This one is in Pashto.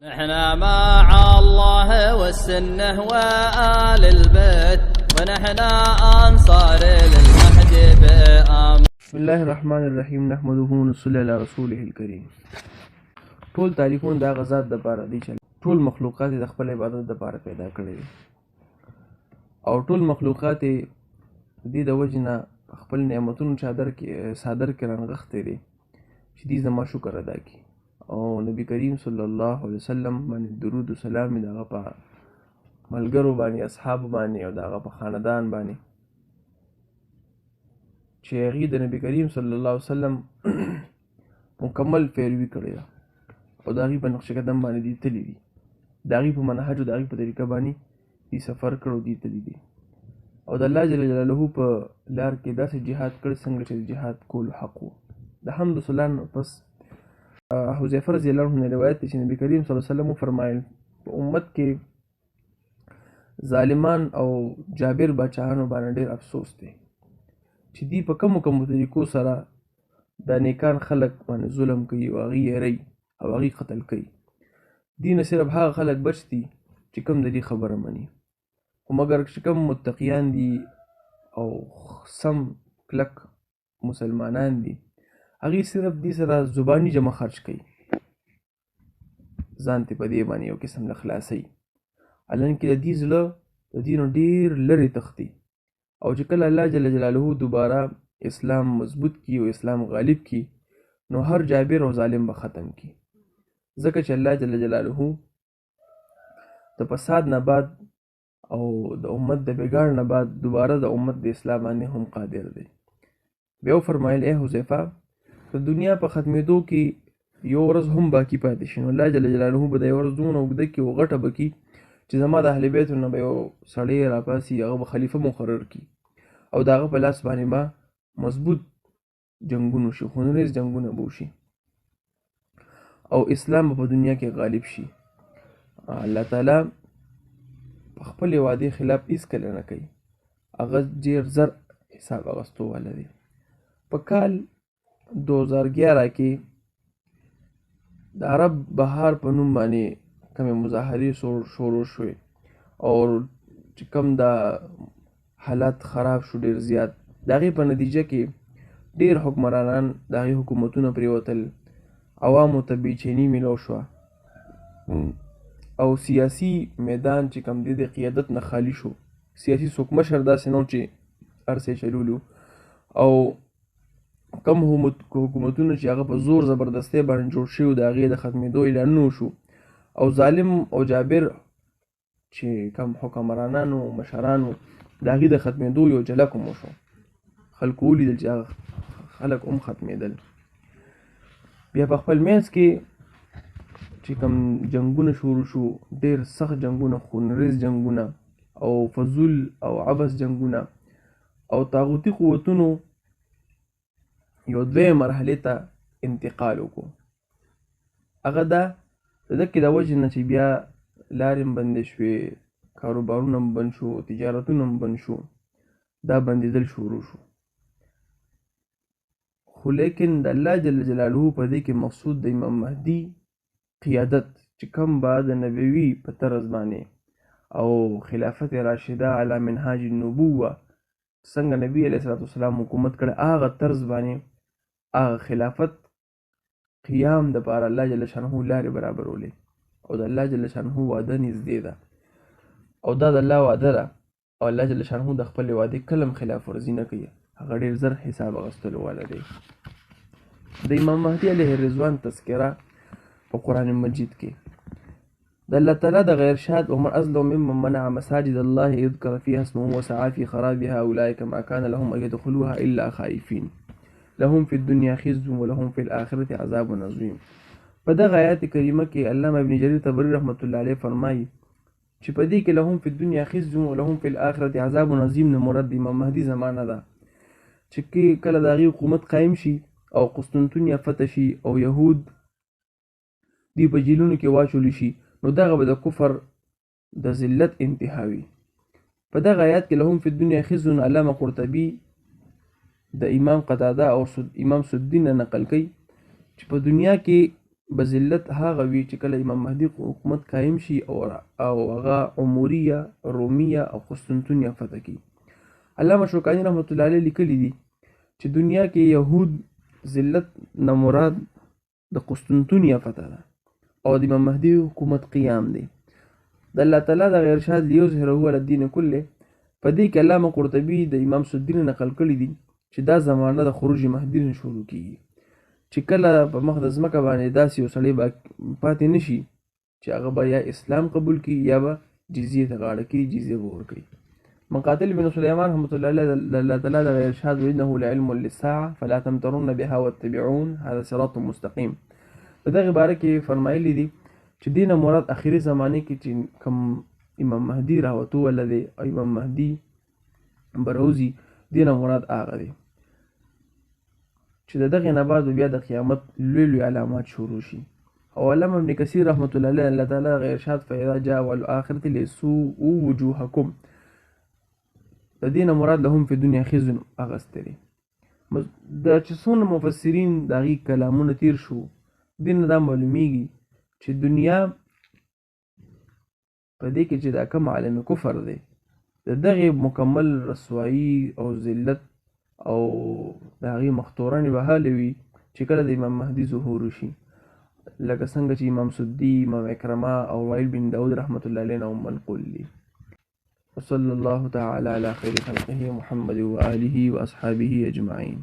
نحن مع الله والسنة وآل البيت ونحن أنصار للمهدي بآمن. بسم الله الرحمن الرحیم نحمده ونصلي على رسوله الكريم. ټول تعریفون دا غزاد د پاره دي چې ټول مخلوقات د خپل عبادت د پاره پیدا کړي او ټول مخلوقات دې د وجنه خپل نعمتونو صادر کې رنغښتې دي چې دې زما شکر ادا کړي او نبی کریم صلی الله علیه وسلم باندې درود و سلام دغه په ملګرو باندې اصحاب باندې او دغه په خاندان باندې چې هغې د نبی کریم صلی الله علیه وسلم مکمل پیروي کړې ده او د هغې په نقش قدم باندې دي تللي دي د هغې په منهج او د هغې په طریقه باندې دي سفر کړو دي تللي دي او د الله جل جلاله په لار کې داسې جهاد کړی څنګه چې د جهاد کولو حق و. د حمد و ثنا نه پس حذیفه رضی الله عنه روایت دی چې نبی کریم صلی الله علیه وسلم وفرمایل په امت کې ظالمان او جابر باچاهانو باندې ډېر افسوس دی چې دی په کمو طریقو سره د نیکان خلک باندې ظلم کوي او هغې یری او هغې قتل کوي. دی نه صرف هغه خلک بچ دي چې کوم د دې خبره مني خو مګر چې کوم متقیان دي او سم کلک مسلمانان دي هغې صرف دې سره زباني جمع خرج کوي ځان ته په دې باندې یو قسم له خلاصوي حالانکې د دې زړه د دې نه ډېر لرې تښتي او چې کله الله جل جلاله دوباره اسلام مضبوط کی او اسلام غالب کی نو هر جابر او ظالم به ختم کی ځکه چې الله جل جلاله د فساد نه بعد او د امت د بګاړ نه بعد دوباره د امت د اسلام باندې هم قادر دی. بیا فرمایل ای حذیفه د دنیا په ختمېدو کې یو ورځ هم باقي پاتې شي نو الله جل جلاله به د یو ورځ دومره اوږده کړي او غټه به کړي چې زما د اهل بیتو نه به یو سړی راپاسي هغه به خلیفه مقرر کړي او د هغه په لاس باندې به مضبوط جنګونه شي خونریز جنګونه به وشي او اسلام به په دنیا کې غالب شي. الله تعالی په خپلې وعدې خلاف هېڅکله نه کوي هغه ډېر زر حساب اخیستو والا دی. په کال 2011 کې د عرب بهار په نوم باندې کومې مظاهرې شروع شوې او چې کوم د حالات خراب شو ډېر زیات د هغې په نتیجه کې ډېر حکمرانان د هغې حکومتونه پرېوتل عوامو ته بېچیني میلاو شوه او سیاسي میدان چې کوم دی د قیادت نه خالي شو سیاسي څوک مشر داسې نه چې هر څه یې چلولو او کم حکومتونه چې هغه په زور زبردستۍ باندې جوړ شوي د هغې د ختمېدو اعلانونه وشو او ظالم او جابر چې کم حکمرانانو مشرانو د هغې د ختمېدو یو جلک هم وشو خلکو ولیدل چې هغه خلک هم ختمېدل. بیا په خپل منځ کې چې کوم جنګونه شروع شو ډېر سخت جنګونه خونریز جنګونه او فضول او عبث جنګونه او طاغوتي قوتونو یو دویمه مرحلې ته انتقال وکړو هغه دا د دکې د وجې نه چې بیا لارې هم بندې شوې کاروبارونه هم بند شو تجارتونه هم بند شو دا بندېدل شروع شو خو لیکن د الله جل جلاله په دې کې مقصود د امام مهدي قیادت چې کوم به د نبوي په طرز باندې او خلافت راشده علی منهاج النبوه څنګه نبی علیه الصلاة والسلام حکومت کړی هغه طرز باندې هغه خلافت قیام دپاره الله جل شانه لارې برابرولې او د الله جل شانه وعده نږدې ده او دا د الله وعده ده او الله جل شانه د خپلې وعدې کله هم خلاف ورزي نه کوي هغه ډېر زر حساب اخیستلو والا دی. د امام مهدي علیه الرضوان تذکره په قرآن مجید کې د الله تعالی د غیر شاد ومن اظلم ممن منع مساجد الله یذکر فیها اسمه وسعى في خرابها اولئک ما كان لهم ان يدخلوها الا خائفین لهم في الدنيا خزي ولهم في الاخره عذاب عظیم. په دغه آیات کریمه کې علامه ابن جریر طبري رحمت الله علیه فرمایي چې په دې کې لهم في الدنيا خزي ولهم في الاخره عذاب عظیم نه مراد د امام مهدي زمانه ده چې کله د هغې حکومت قایم شي او قسطنطنیه فتح شي او یهود دی په جیلونو کې واچولی شي نو دغه به د کفر د ذلت انتهاوي. په دغه آیات کې لهم فی الدنیا خزي علامه قرطبي د امام قتاده او امام سدین نقل کوي چې په دنیا کې به ذلت هغه وي چې کله امام مهدي حکومت قایم شي او هغه عموریه، رومیه او قسطنطنیه فتح کړي. علامه شوکاني رحمت الله علیه لیکلی دي چې دنیا کې یهود ذلت نه مراد د قسطنطنیه فتح ده او د امام مهدي حکومت قیام دی. د الله تعالی د ارشاد لیظهره علی الدین کله په دې کې علامه قرطبي د امام سدین نقل کړي دي چې دا زمانه د خروج مهدي نه شروع کیږي، چې کله په مخ د ځمکه باندې داسې یو سړی پاتې نشي چې هغه به یا اسلام قبول کړي یا به جزیه ته غاړه کړي، جزیه به ورکړي. مقاتل بن سلیمان رحمۃ اللہ علیہ الله تعالی د ارشاد وانه لعلم للساعه فلا تمترن بها واتبعون هذا صراط مستقیم. په دغه باره کې فرمایلی دي چې دینه مراد اخیری زمانه کې چې کوم امام مهدي راوتو ولدي او امام مهدي بروزي دینه مراد هغه دی چې دغه نه بعد بیا د قیامت لوی علامات شروع شي. او علامه ابن کثیر رحمۃ اللہ علیہ الله تعالی ارشاد فاذا جاء والاخره لسوء وجوهکم د دین مراد لهم فی دنیا خزن اغستری. د چې څونه مفسرین دغه کلامونه تیر شو دین دا معلومیږي چې دنیا په دې کې چې دا کوم عالم کفر دی دغه مکمل رسوایی او ذلت او دغه مختورن وهالوي چې کله د امام مهدي ظهور شي، لکه څنګه چې امام سدی، امام اکرمه او وائل بن داود رحمت الله علیه منقول دي. وصلى الله تعالى على خير خلقه محمد وآله وأصحابه أجمعين.